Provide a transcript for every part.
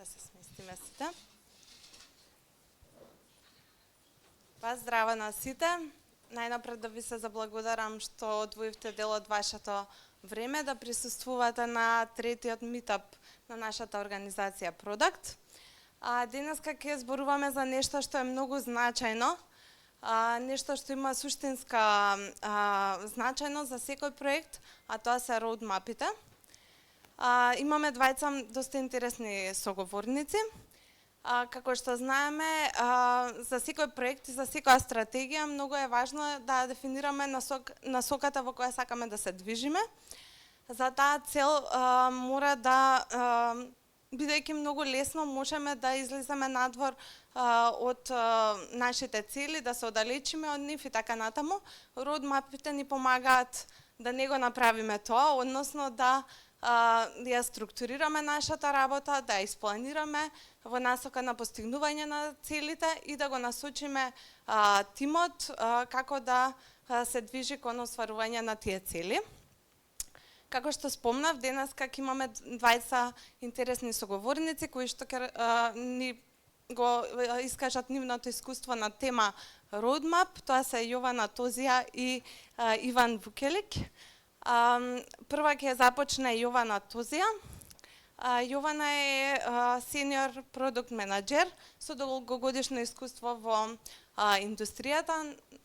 Да се сместиме сите. Па здраво на сите. Најнапред да ви се заблагодарам што одвоивте дел од вашето време да присуствувате на третиот митап на нашата организација Product. Денеска ќе зборуваме за нешто што е многу значајно, нешто што има суштинска значајност за секој проект, а тоа се роудмапите. Имаме двајца доста интересни соговорници. Како што знаеме, за секој проект и за секоја стратегија многу е важно да дефинираме насоката во која сакаме да се движиме. За таа цел мора да, бидејќи многу лесно можеме да излеземе надвор од нашите цели, да се оддалечиме од нив и така натаму. Роудмапите ни помагаат да не го направиме тоа, односно да ја структурираме нашата работа, да ја испланираме во насока на постигнување на целите и да го насочиме тимот како да се движи кон остварување на тие цели. Како што спомнав, денеска ќе имаме двајца интересни соговорници кои што ќе ни го искажат нивното искуство на тема Roadmap. Тоа се Јована Тозија и Иван Вукелик. Прва ќе започне Јована Тозија. Јована е сениор продукт менаџер со долгогодишно искуство во индустријата,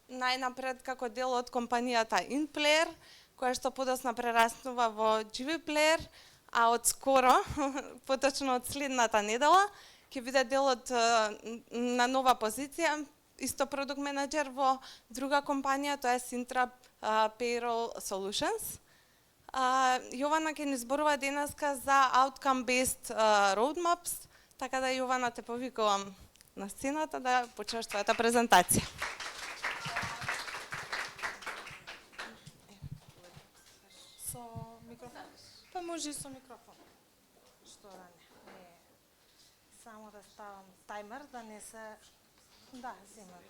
најнапред како дел од компанијата InPlayer, која што подоцна прераснува во GVPlayer, а од скоро, поточно од следната недела, ќе биде дел од на нова позиција, исто продукт менаџер во друга компанија, тоа е Sintra Payroll Solutions. Јована ќе ни зборува денеска за outcome-based roadmaps, така да Јована те повикувам на сцената да почнеш твојата презентација. Со микрофон? Па може и со микрофон. Што да не. Само да ставам таймер да не се... Да, земам.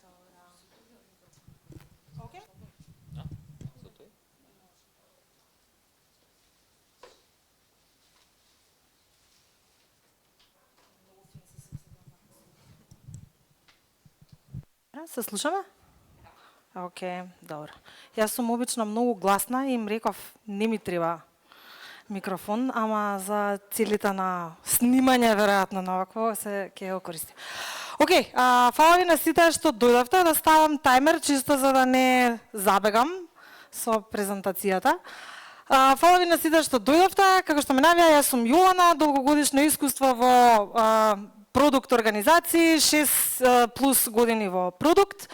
Добра. Океј? Се слушаме? Океј, добро. Јас сум обично многу гласна и им реков не ми треба микрофон, ама за целите на снимање веројатно на овакво се ќе го користи. Океј, фала ви на сите што дојдовте, да ставам таймер чисто за да не забегам со презентацијата. Фала ви на сите што дојдовте, како што ме навија, јас сум Јована, долгогодишно искуство во продукт организации, 6 плюс години во продукт.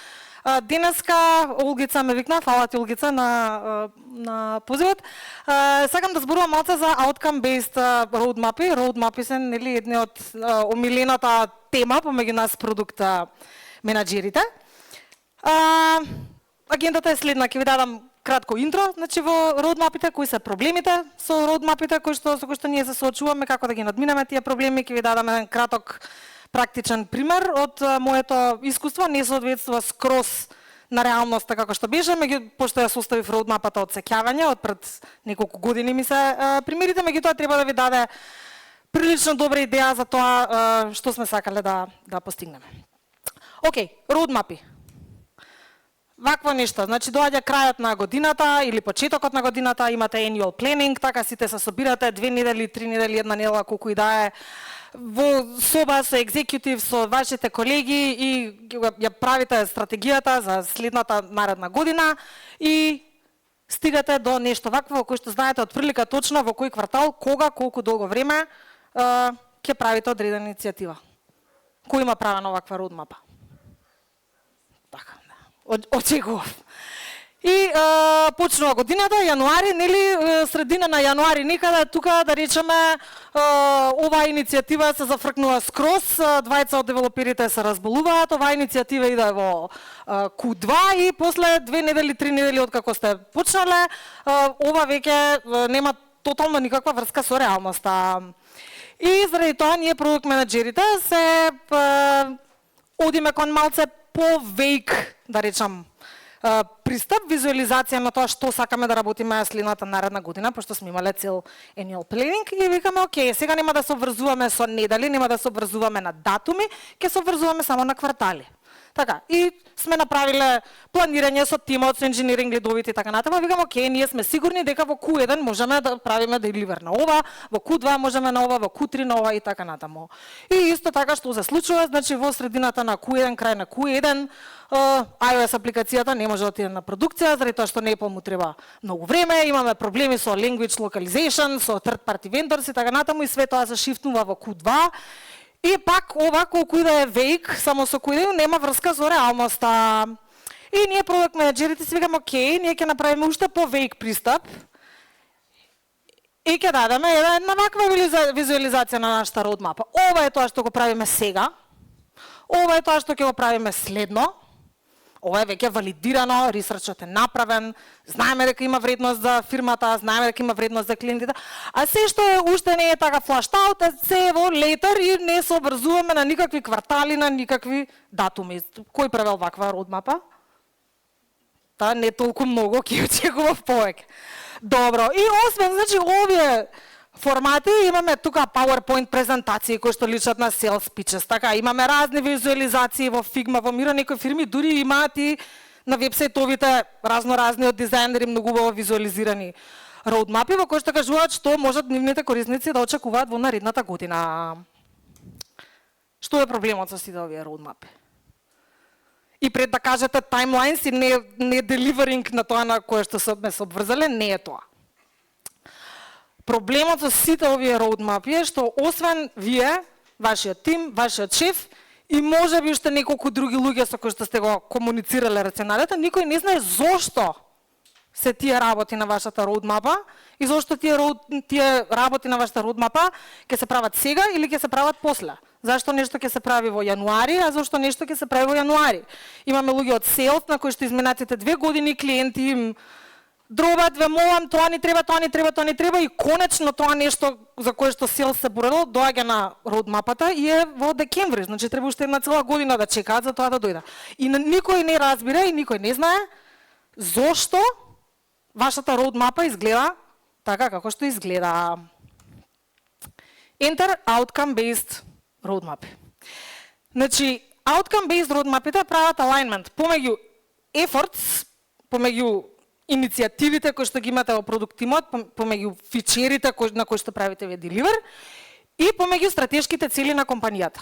Денеска Олгица ме викна, фала ти Олгица на позивот. Сакам да зборувам малце за outcome-based roadmap-и. Roadmap-и се нели едни од омилената тема помеѓу нас продукт менаџерите. Агендата е следна, ќе ви дадам кратко интро, значи во roadmap-ите, кои се проблемите со roadmap-ите со кои што ние се соочуваме, како да ги надминеме тие проблеми, ќе ви дадам еден краток практичен пример од моето искуство, не соодветствува скроз на реалноста како што беше, пошто ја составив roadmap-ата од сеќавање, од пред неколку години ми се примерите, меѓутоа треба да ви даде прилично добра идеја за тоа што сме сакале да постигнеме. Океј, roadmap-и. Вакво нешто, значи доаѓа крајот на годината или почетокот на годината, имате annual planning, така сите се собирате 2 недели, 3 недели, 1 недела, колку и да е, во соба со екзекутив, со вашите колеги и ја правите стратегијата за следната наредна година и стигате до нешто вакво кој што знаете од прилика точно во кој квартал, кога, колку долго време ќе правите одредена иницијатива. Кој има правена оваква roadmap-а? Така, очекував. И почнува годината, јануари, нели, средина на јануари никаде, тука да речеме, оваа иницијатива се зафркнува скроз, двајца од девелоперите се разболуваат, оваа иницијатива иде во Q2 и после 2 недели, 3 недели откако сте почнале, ова веќе нема тотално никаква врска со реалноста. И заради тоа ние продукт менаџерите се одиме кон малце по-вејк, да речам, пристап, визуализација на тоа што сакаме да работиме следната наредна година, пошто сме имале цел annual planning и викаме, окей, сега нема да се обврзуваме со недели, нема да се обврзуваме на датуми, ќе се обврзуваме само на квартали. Така, и сме направиле планирање со тимот, со инженеринг лидовите и така натаму, викам, окей, ние сме сигурни дека во Q1 можеме да правиме деливер на ова, во Q2 можеме на ова, во Q3 на ова и така натаму. И исто така што се случува, значи во средината на Q1, крај на Q1, iOS апликацијата не може да отиде на продукција, заради тоа што на Apple му треба многу време, имаме проблеми со language localization, со third party vendors и така натаму, и све тоа се шифтнува во Q2. И пак ова колку и да е веик, само со кој нема врска со реалноста. И ние продукт менеджерите си викаме, окей, ние ќе направиме уште по-веик пристап и ќе дадеме една ваква визуализација на нашата родмапа. Ова е тоа што го правиме сега, ова е тоа што ќе го правиме следно, ова е веќе валидирано, ресерчот е направен, знаеме дека има вредност за фирмата, знаеме дека има вредност за клиентите, а се што е уште не е така флашт аут, се е во летер и не се обврзуваме на никакви квартали, на никакви датуми. Кој правел ваква родмапа? Та не толку многу, ќе очекував повеќе. Добро, и освен, значи, овие формати, имаме тука PowerPoint презентации кои што личат на sales pitches, така, имаме разни визуализации во Figma, во Miro, некои фирми дури имаат и на вебсајтовите разноразни од дизајнери многу убаво визуализирани роудмапи во кои што кажуваат што можат нивните корисници да очекуваат во наредната година. Што е проблемот со сите овие роудмапи? И пред да кажете таймлайнс и не деливеринг на тоа на кое што сме се обврзале, не е тоа. Проблемот со сите овие роудмапи е што освен вие, вашиот тим, вашиот шеф и можеби уште неколку други луѓе со кои што сте го комуницирале рационалето, никој не знае зошто се тие работи на вашата роудмапа и зошто тие работи на вашата роудмапа ќе се прават сега или ќе се прават после. Зашто нешто ќе се прави во јануари, а зашто нешто ќе се прави во јануари. Имаме луѓе од селс на кои што изминатите 2 години клиенти им дробат, ве молам, тоа ни треба, тоа ни треба, тоа ни треба и конечно тоа нешто за кое што сел се борело доаѓа на роудмапата и е во декември, значи треба уште една цела година да чекаат за тоа да дојде. И никој не разбира и никој не знае зошто вашата роудмапа изгледа така како што изгледа. Enter outcome based roadmap. Значи, outcome based roadmapите прават alignment помеѓу efforts, помеѓу иницијативите кои што ги имате во продукт тимот, помеѓу фичерите на кои што правите вие деливер и помеѓу стратешките цели на компанијата.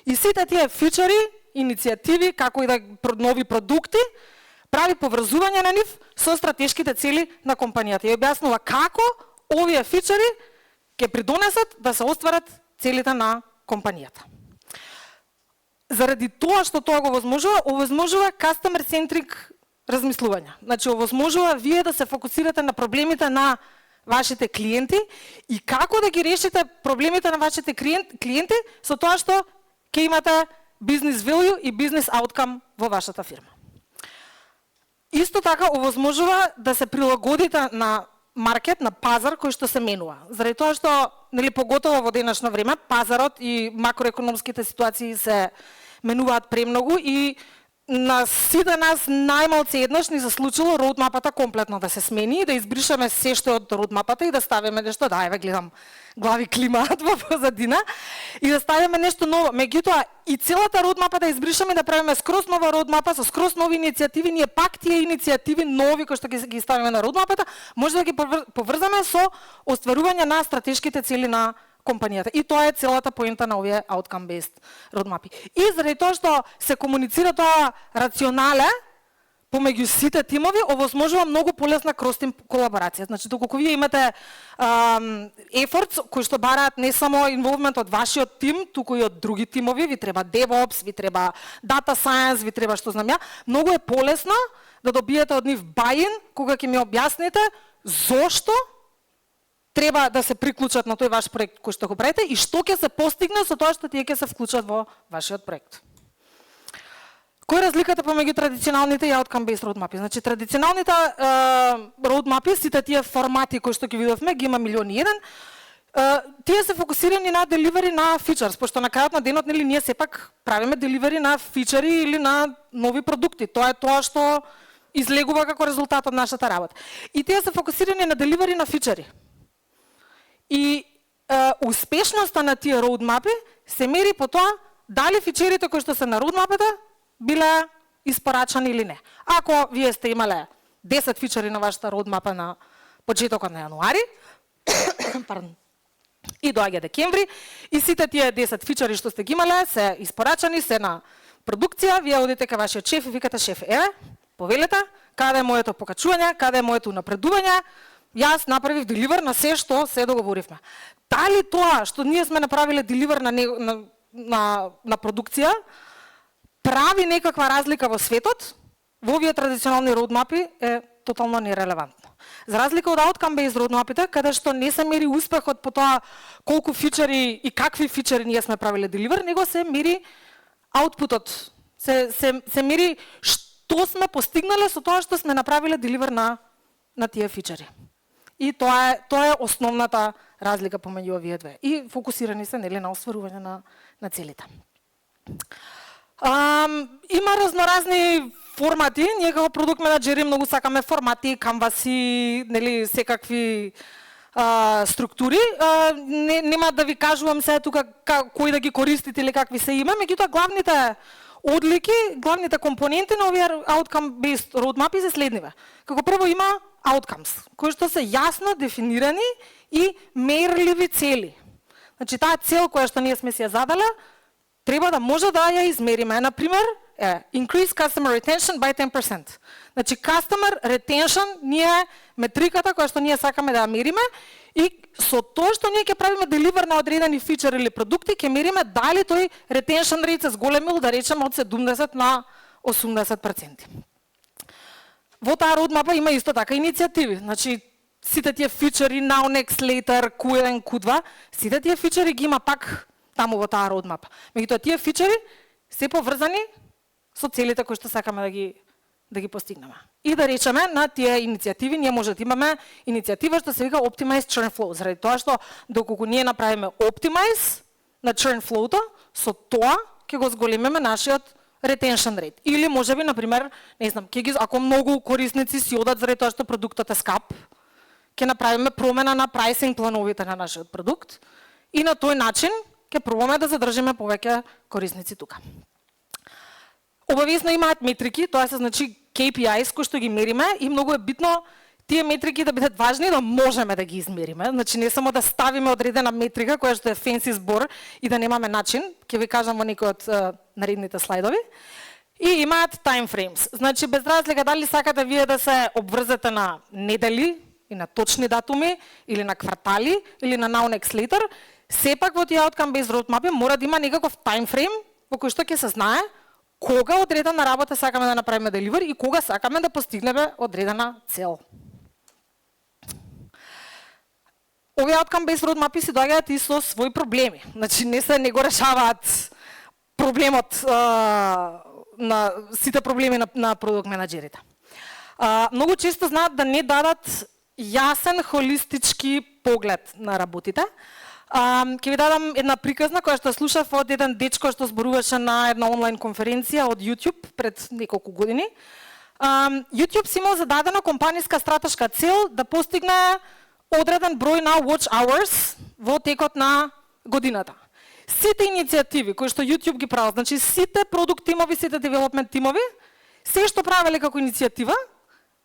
И сите тие фичери, иницијативи, како и да нови продукти, прави поврзување на нив со стратешките цели на компанијата. И објаснува како овие фичери ќе придонесат да се остварат целите на компанијата. Заради тоа што тоа го овозможува customer centric размислување. Значи, овозможува вие да се фокусирате на проблемите на вашите клиенти и како да ги решите проблемите на вашите клиенти со тоа што ќе имате бизнес value и бизнес outcome во вашата фирма. Исто така овозможува да се прилагодите на маркет, на пазар кој што се менува. Заради тоа што, нели, поготово во денешно време, пазарот и макроекономските ситуации се менуваат премногу и на сите нас најмалце еднаш ни се случило роудмапата комплетно да се смени и да избришеме се што е од роудмапата и да ставиме нешто, да, еве гледам глави климаат во позадина, и да ставиме нешто ново. Меѓутоа и целата роудмапа да избришеме и да правиме скроз нова роудмапа со скроз нови иницијативи, ние пак тие иницијативи нови кои што ги ставиме на роудмапата, може да ги поврзаме со остварување на стратешките цели на компанијата. И тоа е целата поента на овие outcome based roadmap. И заради тоа што се комуницира тоа рационале помеѓу сите тимови, овозможува многу полесна крос-тим колаборација. Значи, доколку вие имате efforts кои што бараат не само инволвмент од вашиот тим, туку и од други тимови, ви треба DevOps, ви треба Data Science, ви треба што знам ја, многу е полесно да добиете од нив buy-in кога ќе ми објасните зошто треба да се приклучат на тој ваш проект кој што го правите и што ќе се постигне со тоа што тие ќе се вклучат во вашиот проект. Кој е разликата помеѓу традиционалните и outcome based roadmap? Значи, традиционалните roadmap, сите тие формати кои што ги видовме, ги има милион и еден, тие се фокусирани на деливери на фичерс, пошто на крајот на денот, нели, ние сепак правиме деливери на фичери или на нови продукти. Тоа е тоа што излегува како резултат од нашата работа. И тие се фокусирани на деливери на фичери. И успешноста на тие роудмапи се мери по тоа дали фичерите кои што се на роудмапата биле испорачани или не. Ако вие сте имале 10 фичери на вашата роудмапа на почетокот на јануари, и доаѓа декември, и сите тие 10 фичери што сте ги имале се испорачани, се на продукција, вие одите кај вашиот шеф и викате: шеф, еве, повелете, каде е моето покачување, каде е моето напредување, јас направив деливер на се што се договоривме. Дали тоа што ние сме направиле деливер на продукција прави некаква разлика во светот, во овие традиционални роудмапи е тотално нерелевантно. За разлика од outcome-based roadmapите, каде што не се мери успехот по тоа колку фичери и какви фичери ние сме правиле деливер, него се мери аутпутот. Се мери што сме постигнале со тоа што сме направиле деливер на тие фичери. И тоа е основната разлика помеѓу овие две. И фокусирани се нели на остварување на целите. Има разноразни формати, ние како продукт менаџери многу сакаме формати, канваси, нели секакви структури. Нема да ви кажувам сега тука кои да ги користите или какви се има, меѓутоа главните одлики, главните компоненти на овие outcome-based roadmap се следниве. Како прво има outcomes, кои што се јасно дефинирани и мерливи цели. Значи таа цел која што ние сме си ја задале, треба да може да ја измериме. Например, increase customer retention by 10%. Значи, customer retention ние метриката која што ние сакаме да ја мериме и со тоа што ние ќе правиме деливер на одредени фичер или продукти, ќе мериме дали тој retention rate се зголемил, да речеме, од 70 на 80%. Во таа roadmap има исто така иницијативи. Значи, сите тие фичери, now, next, later, Q1, Q2, сите тие фичери ги има пак таму во таа roadmap. Меѓутоа тие фичери се поврзани со целите кои што сакаме да ги постигнеме. И да речеме на тие иницијативи, ние може да имаме иницијатива што се вика Optimize Churn Flow, заради тоа што доколку ние направиме Optimize на Churn Flow-то, со тоа ќе го зголемиме нашиот retention rate. Или можеби, например, не знам, ако многу корисници си одат заради тоа што продуктот е скап, ќе направиме промена на прайсинг плановите на нашиот продукт и на тој начин ќе пробаме да задржиме повеќе корисници тука. Обавесно имаат метрики, тоа се значи KPIs кои што ги мериме и многу е битно тие метрики да бидат важни да можеме да ги измериме. Значи не само да ставиме одредена метрика која што е фенси збор и да немаме начин, ќе ви кажам во некои од наредните слайдови. И имаат time frames. Значи без разлика дали сакате вие да се обврзете на недели и на точни датуми или на квартали или на now next later, сепак во тие outcome-based roadmap мора да има некаков таймфрейм во кој што ќе се знае кога одредена работа сакаме да направиме деливер и кога сакаме да постигнеме одредена цел. Овие outcome-based roadmap си доаѓаат и со своји проблеми. Значи не го решаваат проблемот на сите проблеми на продукт менаџерите. Многу често знаат да не дадат јасен холистички поглед на работите. Ќе ви дадам една приказна која што слушав од еден дечко што зборуваше на една онлайн конференција од YouTube пред неколку години. YouTube си имал зададена компаниска стратешка цел да постигне одреден број на watch hours во текот на годината. Сите иницијативи кои што YouTube ги правил, значи сите продукт тимови, сите девелопмент тимови, се што правеле како иницијатива,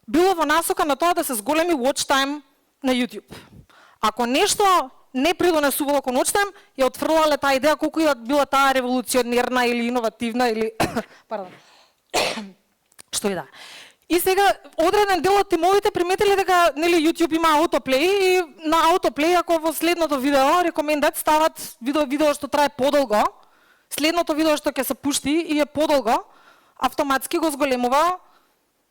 било во насока на тоа да се зголеми watch time на YouTube. Ако нешто не придонесувало кон watch time, ја отфрлале таа идеја колку ја била таа револуционерна или иновативна или пардон. Што и да. И сега одреден дел од тимовите приметиле дека нели YouTube има autoplay и на autoplay ако во следното видео рекомендат стават видео што трае подолго, следното видео што ќе се пушти и е подолго, автоматски го зголемува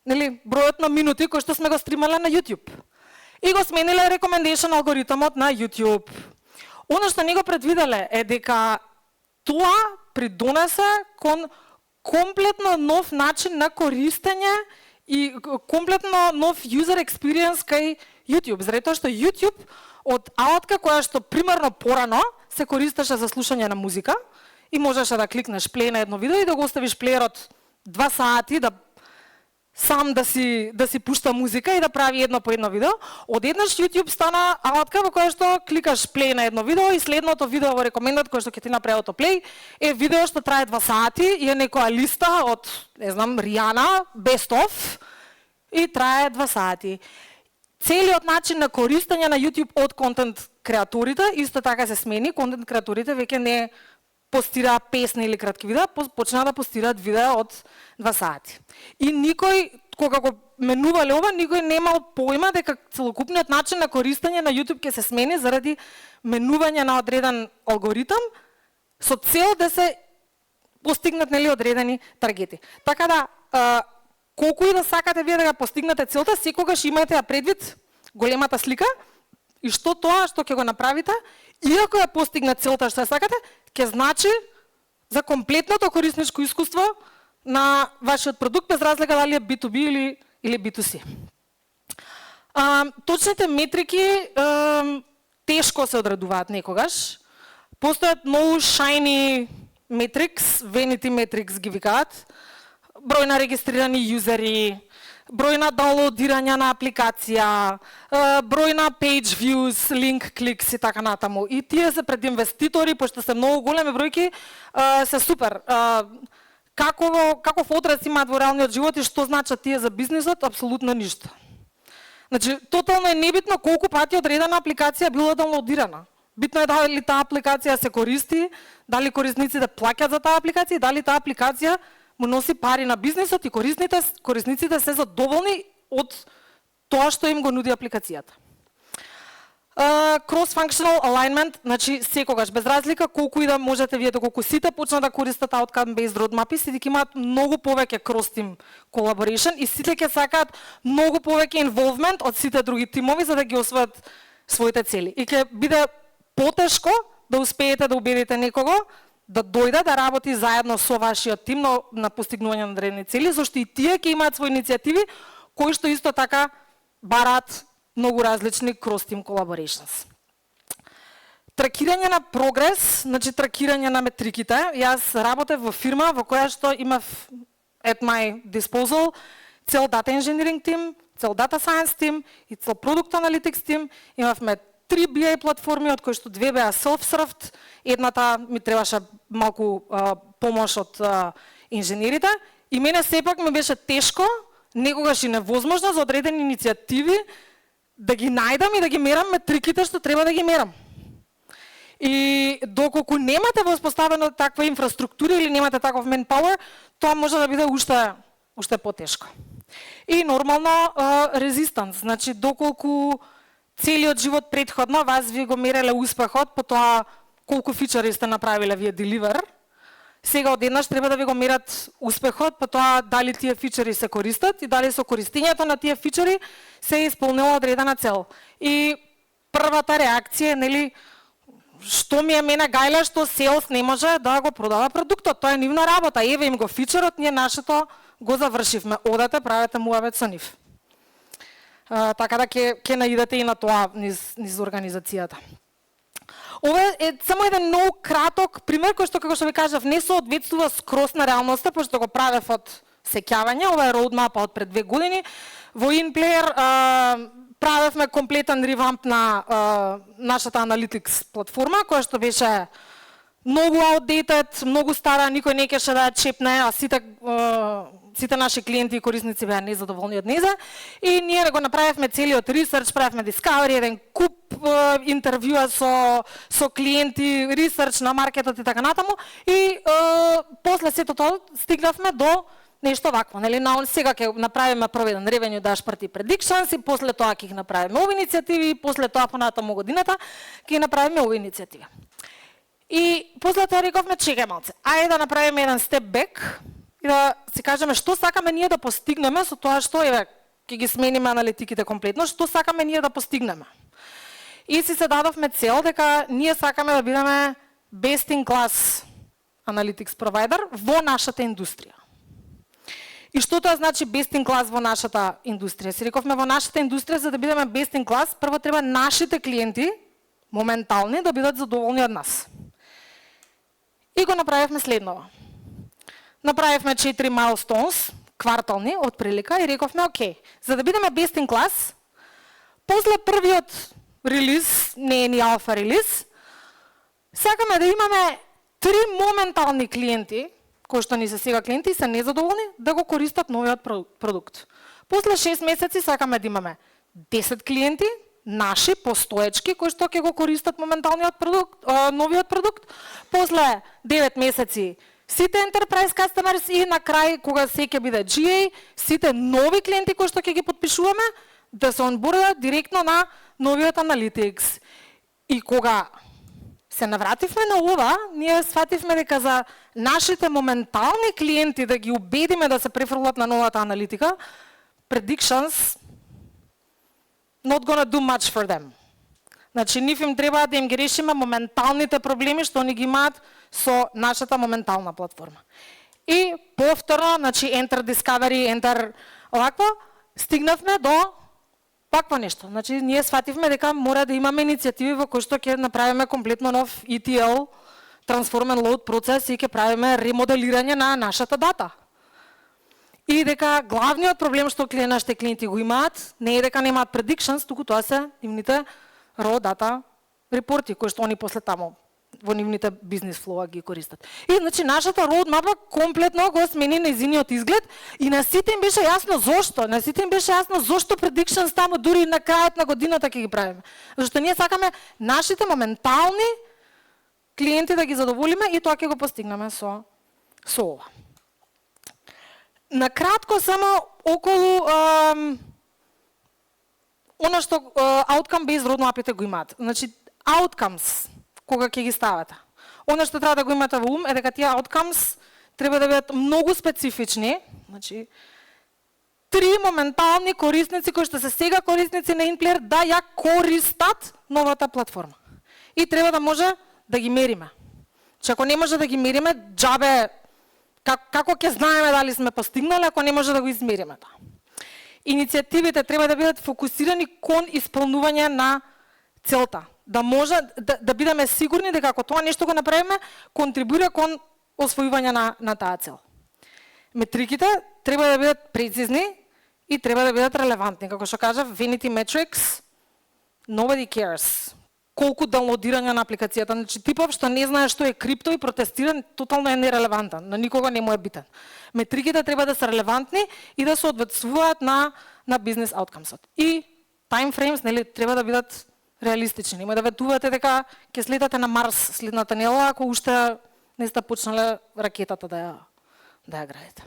нели бројот на минути кои што сме го стримале на YouTube. И го смениле recommendation алгоритмот на YouTube. Оно што не го предвиделе е дека тоа придонесе кон комплетно нов начин на користење и комплетно нов user experience кај YouTube. Заради тоа што YouTube од алатка која што примерно порано се користеше за слушање на музика и можеше да кликнеш плей на едно видео и да го оставиш плеерот 2 сати да сам да си пушта музика и да прави едно по едно видео. Одеднаш YouTube стана алатка во која што кликаш плей на едно видео и следното видео во рекомендат кој што ќе ти направи автоплей е видео што трае 2 сати и е некоја листа од, не знам, Ријана, Best of и трае 2 сати. Целиот начин на користење на YouTube од контент креаторите исто така се смени. Контент креаторите веќе не постираат песни или кратки видеа, почнаа да постираат видеа од 2 сати. И никој, кога го менувале ова, никој немал појма дека целокупниот начин на користење на YouTube ќе се смени заради менување на одреден алгоритам со цел да се постигнат нели одредени таргети. Така да, колку и да сакате вие да ја постигнете целта, секогаш имајте ја предвид големата слика и што тоа што ќе го направите, иако ја постигнат целта што ја сакате, ќе значи за комплетното корисничко искуство на вашиот продукт, без разлика дали е B2B или B2C. Точните метрики тешко се одредуваат некогаш. Постојат многу shiny metrics, vanity metrics ги викаат, број на регистрирани юзери, број на даунлоудирања на апликација, број на page views, link clicks и така натаму. И тие се пред инвеститори, пошто се многу големи бројки, се супер. Каков одраз имаат во реалниот живот и што значат тие за бизнисот? Апсолутно ништо. Значи, тотално е небитно колку пати одредена апликација била даунлоудирана. Битно е дали таа апликација се користи, дали корисниците плаќаат за таа апликација и дали таа апликација му носи пари на бизнисот и корисниците се задоволни од тоа што им го нуди апликацијата. Cross-functional alignment, значи секогаш, без разлика колку и да можете вие колку сите почнат да користат outcome-based roadmap-и, сите ќе имаат многу повеќе cross-team collaboration и сите ќе сакаат многу повеќе involvement од сите други тимови за да ги освојат своите цели. И ќе биде потешко да успеете да убедите некого да дојде да работи заедно со вашиот тим на постигнување на одредени цели, зашто и тие ќе имаат своји иницијативи кои што исто така бараат многу различни cross-team collaborations. Тракирање на прогрес, значи тракирање на метриките. Јас работев во фирма во која што имав at my disposal цел data engineering team, цел data science team и цел product analytics team. Имавме 3 BI платформи, од кои што 2 беа self-served, едната ми требаше малку помош од инженерите и мене сепак ми беше тешко, некогаш и невозможно за одредени иницијативи да ги најдам и да ги мерам метриките што треба да ги мерам. И доколку немате воспоставено таква инфраструктура или немате таков manpower, тоа може да биде уште потешко. И нормално резистанс, значи доколку целиот живот претходно вас ви го мереле успехот по тоа колку фичери сте направиле вие деливер, сега одеднаш треба да ви го мерат успехот по тоа дали тие фичери се користат и дали со користењето на тие фичери се исполнила одредена цел. И првата реакција е, нели, што ми е мене гајле што селс не може да го продава продуктот, тоа е нивна работа, еве им го фичерот, ние нашето го завршивме, одете, правете муавет со нив. Така да ќе наидете и на тоа низ организацијата. Ова е само еден многу краток пример кој што, како што ви кажав, не соодветствува скрос на реалноста, пошто го правев од сеќавање. Ова е роудмапа од пред 2 години. Во InPlayer правевме комплетен ревамп на нашата Analytics платформа, која што беше многу outdated, многу стара, никој не кеше да ја чепне, а сите наши клиенти и корисници беа незадоволни од неја. И ние го направивме целиот ресерч, правевме discovery, еден куп интервјуа со клиенти, ресерч на маркетот и така натаму. И после сето тоа стигнавме до нешто вакво, нели? Сега ќе направиме проведен revenue dashboard и predictions и после тоа ќе ги направиме овие иницијативи и после тоа понатаму годината ќе направиме овие иницијативи. И после тоа рековме, чекај малце, ајде да направиме еден step back и да си кажеме што сакаме ние да постигнеме со тоа што еве ќе ги смениме аналитиките комплетно, што сакаме ние да постигнеме. И си се дадовме цел дека ние сакаме да бидеме best in class analytics provider во нашата индустрија. И што тоа значи best in class во нашата индустрија? Си рековме во нашата индустрија за да бидеме best in class, прво треба нашите клиенти моментални да бидат задоволни од нас. И го направивме следново. Направивме 4 milestones, квартални од прилика и рековме, окей, за да бидеме best in class, после првиот релиз, не е ни алфа релиз, сакаме да имаме 3 моментални клиенти, кои што ни се сега клиенти и се незадоволни, да го користат новиот продукт. После 6 месеци сакаме да имаме 10 клиенти, наши, постоечки, кои што ќе го користат моменталниот продукт, новиот продукт. После 9 месеци сите enterprise customers и на крај, кога се ќе биде GA, сите нови клиенти кои што ќе ги подпишуваме, да се онбордат директно на новиот Analytics. И кога се навративме на ова, ние свативме дека за нашите моментални клиенти да ги убедиме да се префрлат на новата аналитика, predictions not gonna do much for them. Значи, нив им треба да им ги решиме моменталните проблеми што они ги имаат со нашата моментална платформа. И повторно, значи, Enter Discovery, Enter овакво, стигнавме до такво нешто. Значи, ние свативме дека мора да имаме иницијативи во кои што ќе направиме комплетно нов ETL, Transform and Load процес и ќе правиме ремоделирање на нашата дата. И дека главниот проблем што нашите клиенти го имаат, не е дека немаат predictions, туку тоа се нивните raw data репорти, кои што они после таму во нивните бизнес флоа ги користат. И значи нашата roadmap комплетно го смени нејзиниот изглед и на сите им беше јасно зошто. На сите им беше јасно зошто predictions таму дури на крајот на годината ќе ги правиме. Зашто ние сакаме нашите моментални клиенти да ги задоволиме и тоа ќе го постигнеме со ова. На кратко само околу она што outcome based roadmap-ите го имаат. Значи outcomes кога ќе ги ставате. Она што треба да го имате во ум е дека тие outcomes треба да бидат многу специфични. Значи 3 моментални корисници кои што се сега корисници на InPlayer да ја користат новата платформа. И треба да може да ги мериме. Че ако не може да ги мериме, џабе како ќе знаеме дали сме постигнале ако не може да го измериме тоа. Иницијативите треба да бидат фокусирани кон исполнување на целта. Да може да бидеме сигурни дека ако тоа нешто го направиме, контрибуира кон освојување на таа цел. Метриките треба да бидат прецизни и треба да бидат релевантни. Како што кажав, Vanity Metrics, nobody cares. Колку даунлодирање на апликацијата, значи типов што не знае што е крипто и протестира, тотално е нерелевантен, на никого не му е битен. Метриките треба да се релевантни и да се одветствуваат на бизнес outcomes-от. И time frames, нели, треба да бидат реалистични. Нема да ветувате дека ќе слетате на Марс следната недела, ако уште не сте почнале ракетата да ја градите.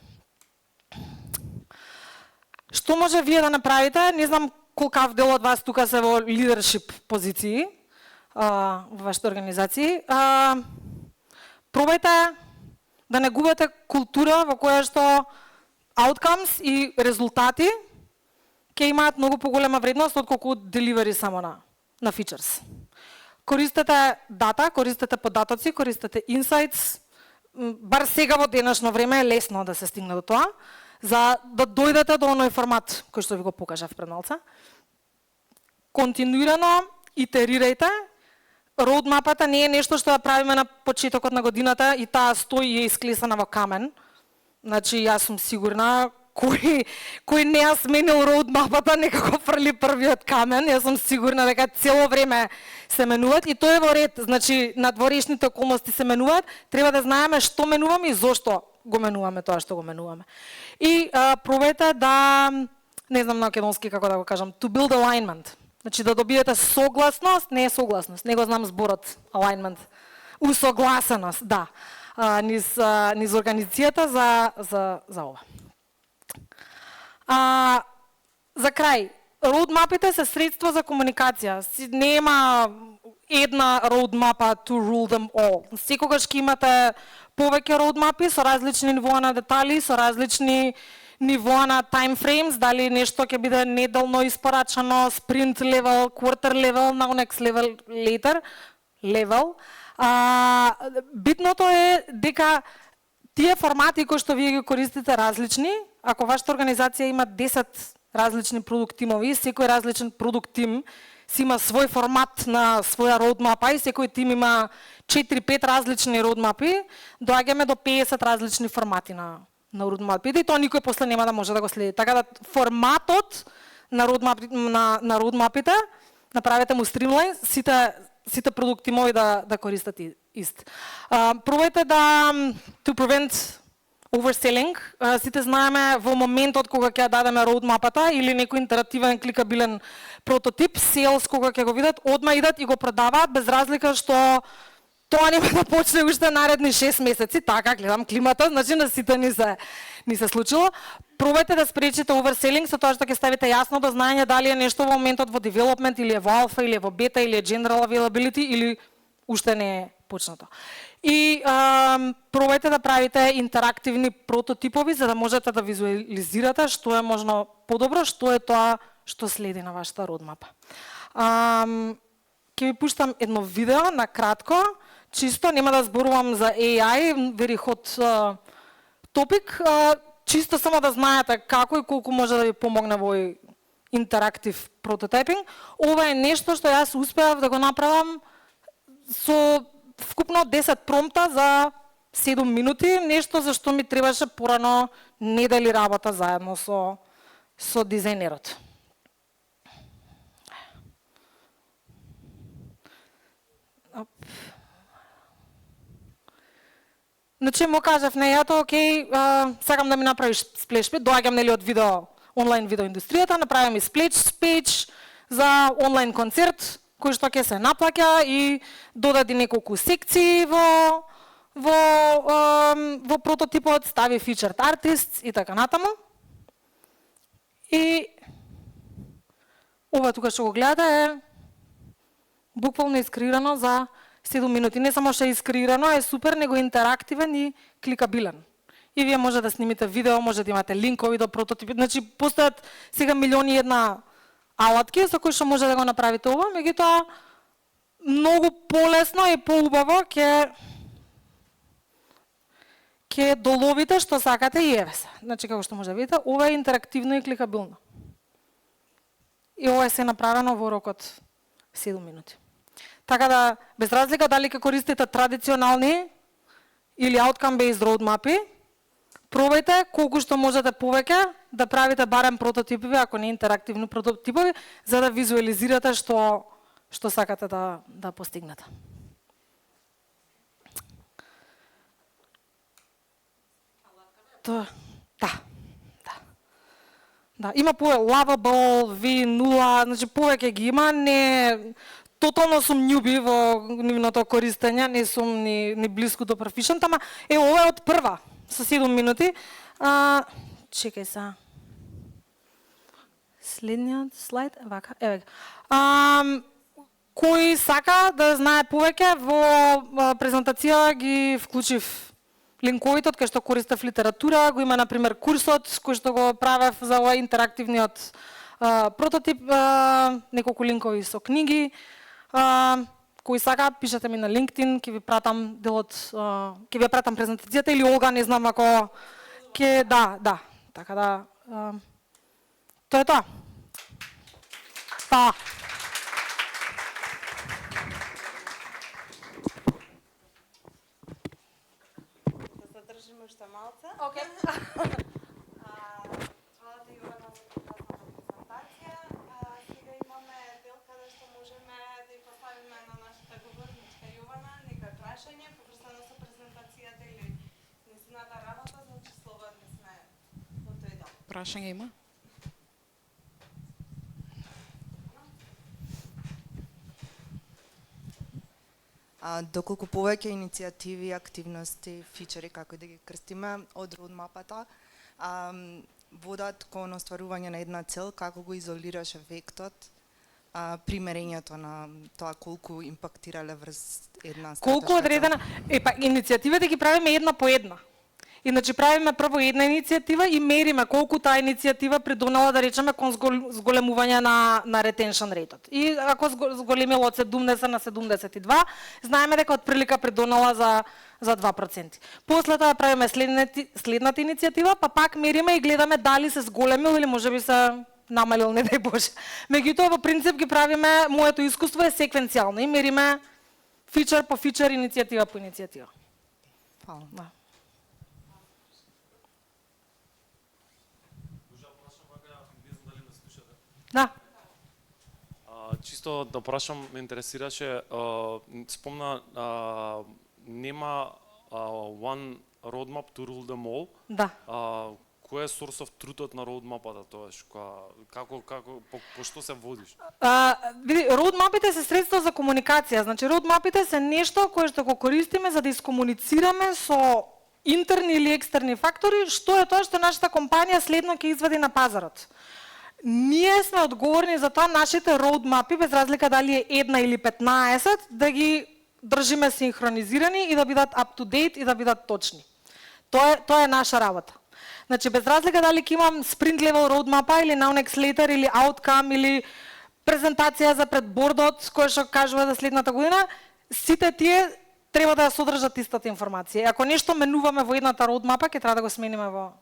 Што може вие да направите? Не знам колкав дел од вас тука се во лидершип позиции во вашите организации. Пробајте да не губите култура во која што outcomes и резултати ќе имаат многу поголема вредност отколку деливери само на features. Користете дата, користете податоци, користете insights. Бар сега во денешно време е лесно да се стигне до тоа, за да дојдете до оној формат кој што ви го покажав пред малце. Континуирано итерирајте. Roadmap-ата не е нешто што ја правиме на почетокот на годината и таа стои и е исклесана во камен. Значи, јас сум сигурна, кој не ја сменил roadmap-ата, нека го фрли првиот камен. Јас сум сигурна дека цело време се менуваат и тоа е во ред. Значи, надворешните околности се менуваат, треба да знаеме што менуваме и зошто го менуваме тоа што го менуваме. И пробајте да, не знам на македонски како да го кажам, to build alignment. Значи да добиете согласност, не е согласност, не го знам зборот, alignment, усогласеност, да, низ организацијата за ова. За крај, roadmap-ите се средство за комуникација. Нема една roadmap to rule them all. Секогаш ќе имате повеќе roadmap-и со различни нивоа на детали, со различни нивоа на time frames, дали нешто ќе биде неделно испорачано, sprint level, quarter level, now next level, later level. Битното е дека тие формати кои што вие ги користите различни, ако вашата организација има 10 различни продукт тимови, секој различен продукт тим си има свој формат на своја roadmap и секој тим има 4-5 различни roadmap-и, доаѓаме до 50 различни формати на на roadmap-ите и тоа никој после нема да може да го следи. Така да форматот на roadmap-ите направете му стримлайн, сите продукти мои да користат ист. Пробајте да to prevent overselling. Сите знаеме во моментот кога ќе дадеме roadmap-ата или некој интерактивен кликабилен прототип, sales кога ќе го видат, одма идат и го продаваат без разлика што тоа нема да почне уште наредни 6 месеци, така гледам климата, значи на сите ни се случило. Пробајте да спречите overselling со тоа што ќе ставите јасно до знаење дали е нешто во моментот во development или е во alpha или е во beta или е general availability или уште не е почнато. И пробајте да правите интерактивни прототипови за да можете да визуализирате што е можно подобро, што е тоа што следи на вашата roadmap. Ќе ви пуштам едно видео на кратко, чисто нема да зборувам за AI, very hot topic, чисто само да знаете како и колку може да ви помогне во интерактив прототипинг. Ова е нешто што јас успеав да го направам со вкупно 10 промпта за 7 минути, нешто за што ми требаше порано недели работа заедно со дизајнерот. Значи му кажав нејато, окей, сакам да ми направиш сплеш пејдж, доаѓам нели од онлайн видео индустријата, направи ми сплеш пејдж за онлайн концерт кој што ќе се наплаќа и додади неколку секции во прототипот, стави featured artists и така натаму. И ова тука што го гледате е буквално искреирано за 7 минути. Не само што е искреирано, е супер, него интерактивен и кликабилен. И вие може да снимите видео, може да имате линкови до прототипи. Значи, постојат сега милиони и една алатки со кои што може да го направите ова, меѓутоа многу полесно и поубаво ќе доловите што сакате и еве се. Значи, како што може да видите, ова е интерактивно и кликабилно. И ова е се направено во рокот 7 минути. Така да, без разлика дали ќе користите традиционални или outcome-based roadmap-и, пробајте колку што можете повеќе да правите барем прототипови, ако не интерактивни прототипови, за да визуализирате што сакате да постигнете. Да, има Lovable, V0, значи повеќе ги има, не тотално сум нјуби во нивното користење, не сум ни близко до proficient, ама ова е од прва, со 7 минути. Чекај са. Следниот слайд, вака, еве. Кој сака да знае повеќе, во презентација ги вклучив линковите од кај што користев литература, го има например курсот кој што го правев за овој интерактивниот прототип, неколку линкови со книги. Кој сака, пишете ми на LinkedIn, ќе ви пратам делот, ќе ви пратам презентацијата или Олга, не знам ако ќе да. Така да тоа е тоа. Па. Да задржиме уште малце. Океј. Хвала ти, Јована, за прекрасната презентација. Сега имаме дел каде што можеме да ја поставиме на нашата говорничка Јована некој прашање поврзано со презентацијата или незината работа, значи слободни сме во тој дел. Прашање има? Доколку повеќе иницијативи, активности, фичери, како и да ги крстиме, од roadmap-ата, водат кон остварување на една цел, како го изолираш ефектот при мерењето на тоа колку импактирале врз една стратешка Колку одредена, иницијативите ги правиме една по една. Иначе правиме прво една иницијатива и мериме колку таа иницијатива придонела, да речеме, кон зголемување на retention rate-от. И ако зголемило од 70 на 72, знаеме дека од прилика придонела за 2%. После тоа правиме следната иницијатива, па пак мериме и гледаме дали се зголемил или можеби се намалил, не дај Боже. Меѓутоа, во принцип ги правиме, моето искуство е секвенцијално и мериме фичер по фичер, иницијатива по иницијатива. Фала. Да. Чисто да прашам, ме интересираше, спомна, нема one roadmap to rule them all. Да. Кој е source of truth на roadmapата тоаш? Како, по што се водиш? Види, roadmapите се средство за комуникација. Значи, roadmapите се нешто кое што го користиме за да искомуницираме со интерни или екстерни фактори, што е тоа што нашата компанија следно ќе извади на пазарот. Ние сме одговорни за тоа нашите roadmapи, без разлика дали е една или 15, да ги држиме синхронизирани и да бидат up to date и да бидат точни. Тоа е наша работа. Значи, без разлика дали ќе имам sprint level roadmapa или now next later или outcome или презентација за пред бордот која што кажува за следната година, сите тие треба да содржат истата информација. Ако нешто менуваме во едната roadmapa, ќе треба да го смениме во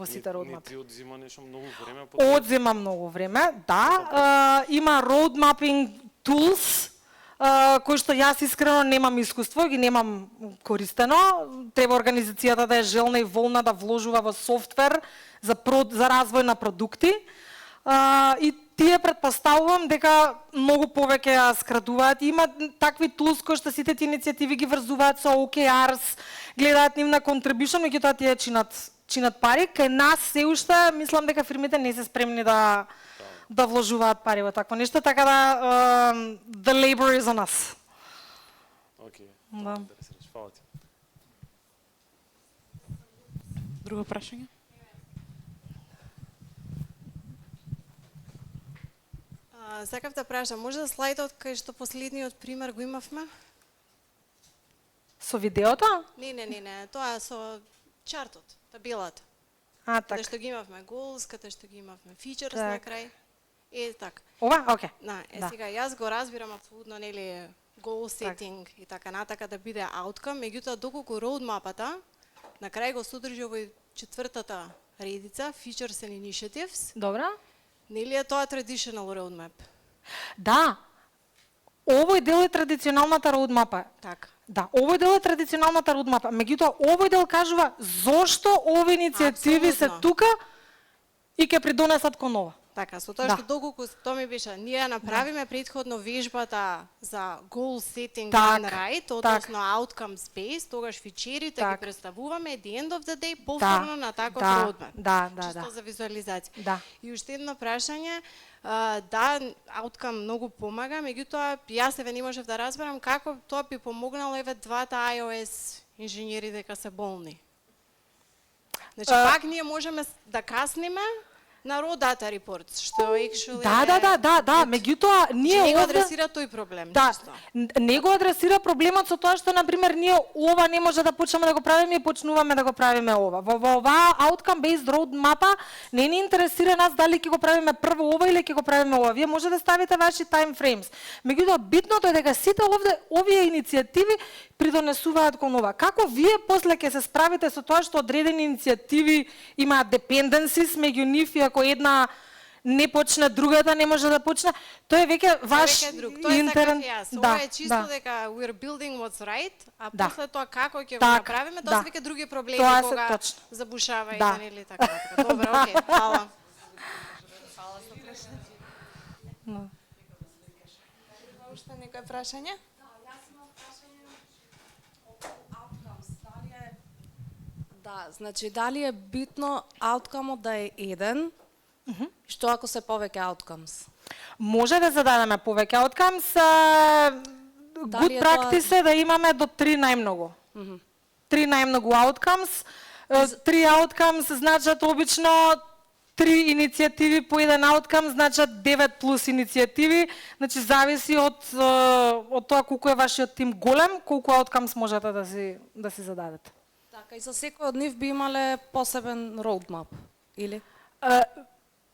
сите roadmap. Не ти одзима нешто многу време? Одзема многу време, да. Има road mapping tools, кои што јас искрено немам искуство, ги немам користено. Треба организацијата да е желна и волна да вложува во софтвер за развој на продукти. И тие претпоставувам дека многу повеќе ја скратуваат. Има такви tools кои што сите тие иницијативи ги врзуваат со OKRs, гледаат нивна contribution, меѓутоа тие чинат пари. Кај нас се уште мислам дека фирмите не се спремни да вложуваат пари во такво нешто, така да the labor is on us. Океј. Да. Фала ти. Друго прашање? Сакав да прашам, може да слайдот кај што последниот пример го имавме? Со видеото? Не, тоа со чартот, табелата. Так. Каде што ги имавме goals, каде што ги имавме features на крај. Така. Ова? Океј. Да, Да. сега јас го разбирам апсолутно, нели, goal setting и така натака да биде outcome, меѓутоа доколку roadmapата на крај го содржи овој четвртата редица, features and initiatives, Добра. нели е тоа traditional roadmap? Да. Овој дел е традиционалната roadmapa. Така. Да, овој дел е традиционалната roadmapa. Меѓутоа, овој дел кажува зошто овие иницијативи се Апсолутно. тука и ќе придонесат кон ова. Така, со тоа Да. што доколку тоа ми беше, ние направиме претходно вежбата за goal setting Так, done right, так. односно outcomes based, тогаш фичерите ги Так. представуваме at the end of the day повторно на таков да, roadmap. да, Чисто да. за визуализација. Да. И уште едно прашање, да, outcome многу помага, меѓутоа јас еве не можев да разберам како тоа би помогнало еве двата iOS инженери дека се болни. Значи, пак ние можеме да касниме на raw data reports, што actually Да, меѓутоа ние не го овде адресира тој проблем, Да, чисто. не го адресира проблемот со тоа што на пример ние ова не може да почнеме да го правиме и почнуваме да го правиме ова. Во оваа outcome based roadmapa не ни интересира нас дали ќе го правиме прво ова или ќе го правиме ова. Вие може да ставите ваши time frames. Меѓутоа битното е дека сите овие иницијативи придонесуваат кон ова. Како вие после ќе се справите со тоа што одредени иницијативи имаат dependencies меѓу нив и ако една не почне, другата не може да почне, тоа е веќе ваш Тој интерен. сакав јас. Да, Ова е чисто да. дека we're building what's right, а Да. после тоа како ќе го Так, направиме, тоа да. се веќе други проблеми Тоа се кога точно. забушава и Да. да нели така. Добро, окей, фала. Уште некој прашање? Да, значи дали е битно ауткамот да е еден, што ако се повеќе ауткамс? Може да зададеме повеќе outcomes. Good Дали е practice е да имаме до 3 најмногу. 3 најмногу outcomes. 3 outcomes значат обично 3 иницијативи по еден outcome, значат 9 плюс иницијативи. Значи зависи од тоа колку е вашиот тим голем, колку outcomes можете да си зададете. Така, и за секој од нив би имале посебен roadmap, или?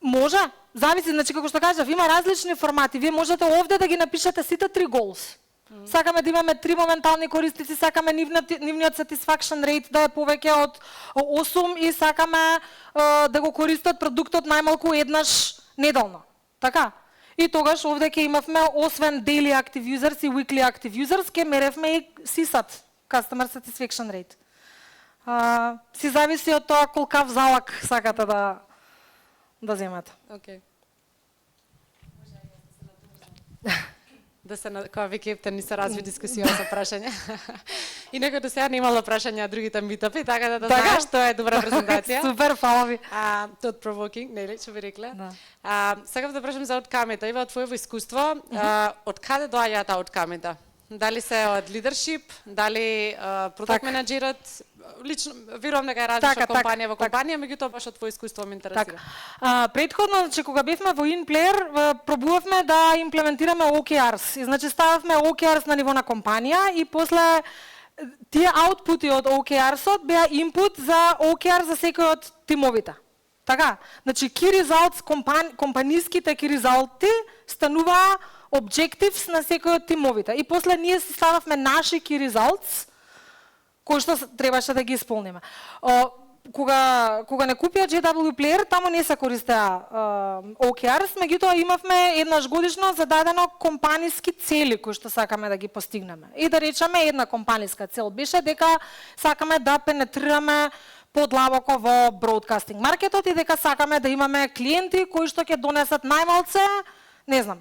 Може, зависи, значи како што кажав, има различни формати. Вие можете овде да ги напишете сите 3 goals. Сакаме да имаме 3 моментални корисници, сакаме нивниот satisfaction rate да е повеќе од 8 и сакаме да го користат продуктот најмалку еднаш неделно. Така? И тогаш овде ќе имавме освен daily active users и weekly active users, ќе меревме и CSAT, customer satisfaction rate. Си зависи од тоа колкав залак сакате да земете. Океј. Да се кога ви кептен ни се разви дискусија со прашање. Инаку до сега немало прашања од другите митапи, така да Така? знаеш, тоа е добра презентација. Супер, фала ви. Thought provoking, нели, што би рекле. Да. Сакав да прашам за откамите. Ива, од твоево искуство, од каде доаѓаат откамите? Дали се од лидершип, дали продукт менеджерот? Лично, верувам дека е различна компанија во компанија, меѓутоа баш од твое искуство ме интересира. Предходно, значи, кога бевме во InPlayer, пробувавме да имплементираме OKRs. И, значи, стававме OKRs на ниво на компанија и после тие аутпути од OKRs-от беа инпут за OKR за секој од тимовите. Така, значи, key results, компаниските key results стануваа objectives на секој од тимовите. И после ние си стававме наши key results, кои што требаше да ги исполниме. Кога не купија JW Player, таму не се користеа OKRs, меѓутоа имавме еднаш годишно зададено компаниски цели кои што сакаме да ги постигнеме. И да речеме една компаниска цел беше дека сакаме да пенетрираме подлабоко во broadcasting маркетот и дека сакаме да имаме клиенти кои што ќе донесат најмалце, не знам,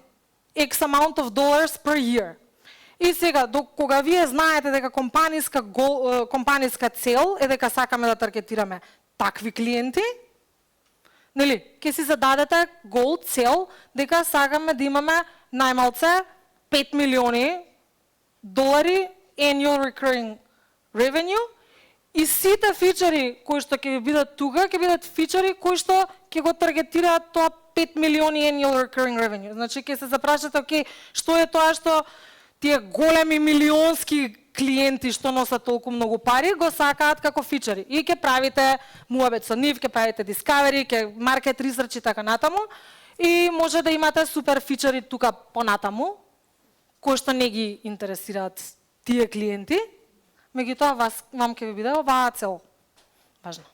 X amount of dollars per year. И сега, кога вие знаете дека компаниска цел е дека сакаме да таргетираме такви клиенти, нели, ќе си зададете гол цел дека сакаме да имаме најмалце 5 милиони долари annual recurring revenue и сите фичери кои што ќе ви бидат тука, ќе бидат фичери кои што ќе го таргетираат тоа 5 милиони annual recurring revenue. Значи ќе се запрашате, окей, што е тоа што тие големи милионски клиенти што носат толку многу пари го сакаат како фичери. И ќе правите муабет со нив, ќе правите discovery, ќе market research и така натаму. И може да имате супер фичери тука понатаму, кои што не ги интересираат тие клиенти, меѓутоа вам ќе ви биде оваа цел важна.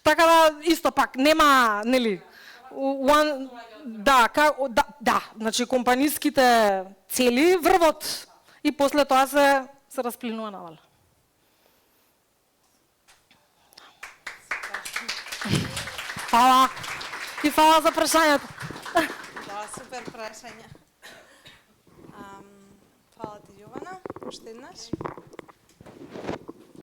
Така да, исто пак, нема, нели, значи компаниските цели врвот и после тоа се расплинува навале. Фала. И фала за прашањето. Да, супер прашање. Фала ти, Јована, уште еднаш.